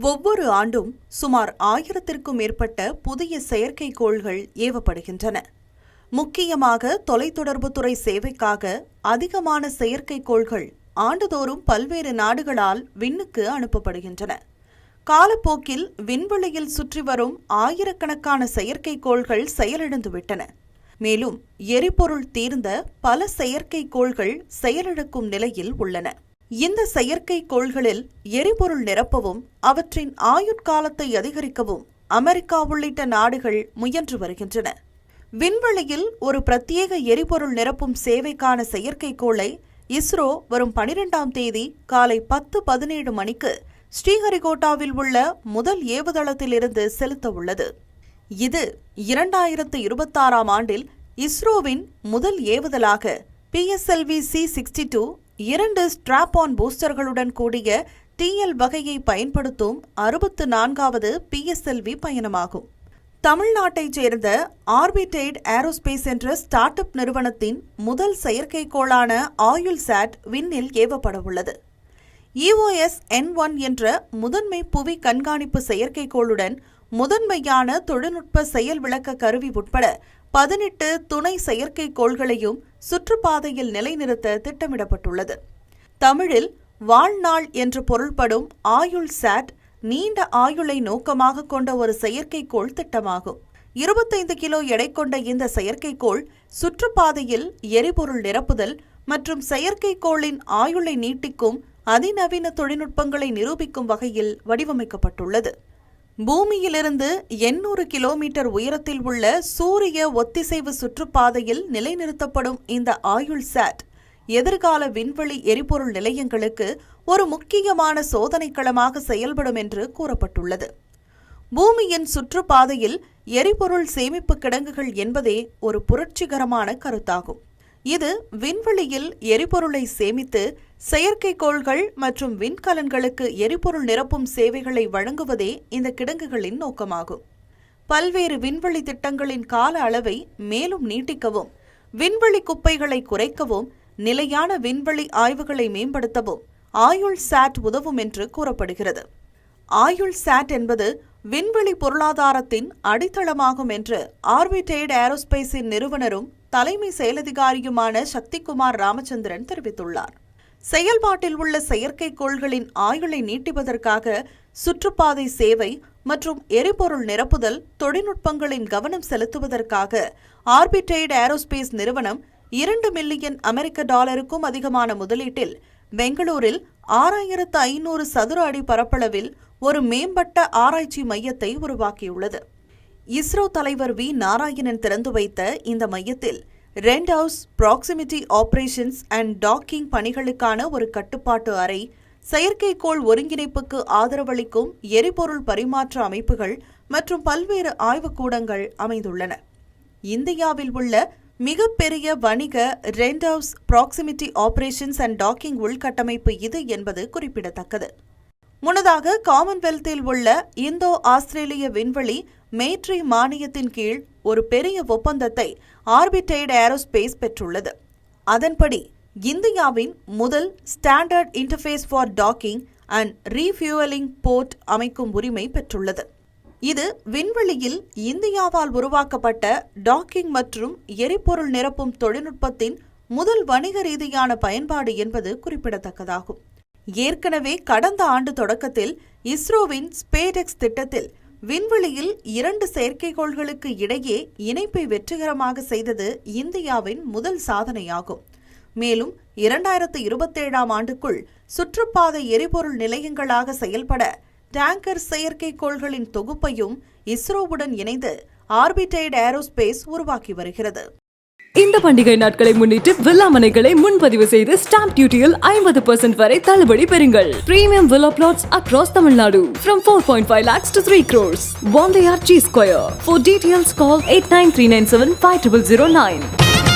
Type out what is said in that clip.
ஒவ்வொரு ஆண்டும் சுமார் 1000க்கும் மேற்பட்ட புதிய செயற்கைக்கோள்கள் ஏவப்படுகின்றன. முக்கியமாக தொலைத்தொடர்புத்துறை சேவைக்காக அதிகமான செயற்கைக்கோள்கள் ஆண்டுதோறும் பல்வேறு நாடுகளால் விண்ணுக்கு அனுப்பப்படுகின்றன. காலப்போக்கில் விண்வெளியில் சுற்றி வரும் ஆயிரக்கணக்கான செயற்கைக்கோள்கள் செயலிழந்துவிட்டன. மேலும் எரிபொருள் தீர்ந்த பல செயற்கைக்கோள்கள் செயலிழக்கும் நிலையில் உள்ளன. இந்த செயற்கைக்கோள்களில் எரிபொருள் நிரப்பவும் அவற்றின் ஆயுட்காலத்தை அதிகரிக்கவும் அமெரிக்கா உள்ளிட்ட நாடுகள் முயன்று வருகின்றன. விண்வெளியில் ஒரு பிரத்யேக எரிபொருள் நிரப்பும் சேவைக்கான செயற்கைக்கோளை இஸ்ரோ வரும் 12ஆம் தேதி காலை 10:17 மணிக்கு ஸ்ரீஹரிகோட்டாவில் உள்ள முதல் ஏவுதளத்திலிருந்து செலுத்த உள்ளது. இது 2026ஆம் ஆண்டில் இஸ்ரோவின் முதல் ஏவுதலாக PSLV-C62 2 ஸ்ட்ராப்-ஆன் பூஸ்டர்களுடன் கூடிய TL வகையை பயன்படுத்தும் 64வது PSLV பயணமாகும். தமிழ்நாட்டைச் சேர்ந்த ஆர்பிட்டைட் ஏரோஸ்பேஸ் என்ற ஸ்டார்ட் அப் நிறுவனத்தின் முதல் செயற்கைக்கோளான ஆயுள்சாட் விண்ணில் ஏவப்பட உள்ளது. EOS-N1 என்ற முதன்மை புவி கண்காணிப்பு செயற்கைக்கோளுடன் முதன்மையான தொழில்நுட்ப செயல் விளக்க கருவி உட்பட 18 துணை செயற்கைக்கோள்களையும் சுற்றுப்பாதையில் நிலைநிறுத்த திட்டமிடப்பட்டுள்ளது. தமிழில் வாழ்நாள் என்று பொருள்படும் ஆயுள்சாட் நீண்ட ஆயுளை நோக்கமாக கொண்ட ஒரு செயற்கைக்கோள் திட்டமாகும். 25 கிலோ எடை கொண்ட இந்த செயற்கைக்கோள் சுற்றுப்பாதையில் எரிபொருள் நிரப்புதல் மற்றும் செயற்கைக்கோளின் ஆயுளை நீட்டிக்கும் அதிநவீன தொழில்நுட்பங்களை நிரூபிக்கும் வகையில் வடிவமைக்கப்பட்டுள்ளது. பூமியிலிருந்து 800 கிலோமீட்டர் உயரத்தில் உள்ள சூரிய ஒத்திசைவு சுற்றுப்பாதையில் நிலைநிறுத்தப்படும் இந்த ஆயுள்சாட் எதிர்கால விண்வெளி எரிபொருள் நிலையங்களுக்கு ஒரு முக்கியமான சோதனைக்களமாக செயல்படும் என்று கூறப்பட்டுள்ளது. பூமியின் சுற்றுப்பாதையில் எரிபொருள் சேமிப்பு கிடங்குகள் என்பதே ஒரு புரட்சிகரமான கருத்தாகும். இது விண்வெளியில் எரிபொருளை சேமித்து செயற்கைக்கோள்கள் மற்றும் விண்கலன்களுக்கு எரிபொருள் நிரப்பும் சேவைகளை வழங்குவதே இந்த கிடங்குகளின் நோக்கமாகும். பல்வேறு விண்வெளி திட்டங்களின் கால அளவை மேலும் நீட்டிக்கவும், விண்வெளி குப்பைகளை குறைக்கவும், நிலையான விண்வெளி ஆய்வுகளை மேம்படுத்தவும் ஆயுள்சாட் உதவும் என்று கூறப்படுகிறது. ஆயுள்சாட் என்பது விண்வெளி பொருளாதாரத்தின் அடித்தளமாகும் என்று ஆர்பிட்டைட் ஏரோஸ்பேஸின் நிறுவனரும் தலைமை செயலதிகாரியுமான சக்திகுமார் ராமச்சந்திரன் தெரிவித்துள்ளார். செயல்பாட்டில் உள்ள செயற்கைக்கோள்களின் ஆயுளை நீட்டிப்பதற்காக சுற்றுப்பாதை சேவை மற்றும் எரிபொருள் நிரப்புதல் தொழில்நுட்பங்களின் கவனம் செலுத்துவதற்காக ஆர்பிட்டைட் ஏரோஸ்பேஸ் நிறுவனம் $2 மில்லியன் அமெரிக்க அதிகமான முதலீட்டில் பெங்களூரில் 6500 சதுர அடி பரப்பளவில் ஒரு மேம்பட்ட ஆராய்ச்சி மையத்தை உருவாக்கியுள்ளது. இஸ்ரோ தலைவர் V. நாராயணன் திறந்து வைத்த இந்த மையத்தில் rent house, proximity operations and talking பணிகளுக்கான ஒரு கட்டுப்பாட்டு அறை, செயற்கைக்கோள் ஒருங்கிணைப்புக்கு ஆதரவளிக்கும் எரிபொருள் பரிமாற்ற அமைப்புகள் மற்றும் பல்வேறு ஆய்வுக்கூடங்கள் அமைந்துள்ளன. இந்தியாவில் உள்ள மிகப்பெரிய வணிக rent house, proximity operations and talking உள்கட்டமைப்பு இது என்பது குறிப்பிடத்தக்கது. முன்னதாக காமன்வெல்த்தில் உள்ள இந்தோ ஆஸ்திரேலிய விண்வெளி மேட்ரி மானியத்தின் கீழ் ஒரு பெரிய ஒப்பந்தத்தை ஆர்பிட்டைட் ஏரோஸ்பேஸ் பெற்றுள்ளது. அதன்படி இந்தியாவின் முதல் standard interface for docking and refuelling port அமைக்கும் உரிமை பெற்றுள்ளது. இது விண்வெளியில் இந்தியாவால் உருவாக்கப்பட்ட டாக்கிங் மற்றும் எரிபொருள் நிரப்பும் தொழில்நுட்பத்தின் முதல் வணிக ரீதியான பயன்பாடு என்பது குறிப்பிடத்தக்கதாகும். ஏற்கனவே கடந்த ஆண்டு தொடக்கத்தில் இஸ்ரோவின் ஸ்பேடெக்ஸ் திட்டத்தில் விண்வெளியில் 2 செயற்கைக்கோள்களுக்கு இடையே இணைப்பை வெற்றிகரமாக செய்தது இந்தியாவின் முதல் சாதனையாகும். மேலும் 2027ஆம் ஆண்டுக்குள் சுற்றுப்பாதை எரிபொருள் நிலையங்களாக செயல்பட டேங்கர் செயற்கைக்கோள்களின் தொகுப்பையும் இஸ்ரோவுடன் இணைந்து ஆர்பிட்டைட் ஏரோஸ்பேஸ் உருவாக்கி வருகிறது. இந்த பண்டிகை நாட்களை முன்னிட்டு வில்லா மனைகளை முன்பதிவு செய்து ஸ்டாம்ப் டியூட்டியில் 50% வரை தள்ளுபடி பெறுங்கள். Premium villa flats across Tamil Nadu from 4.5 lakhs to 3 crores. One layer G Square. For details call 8939750009.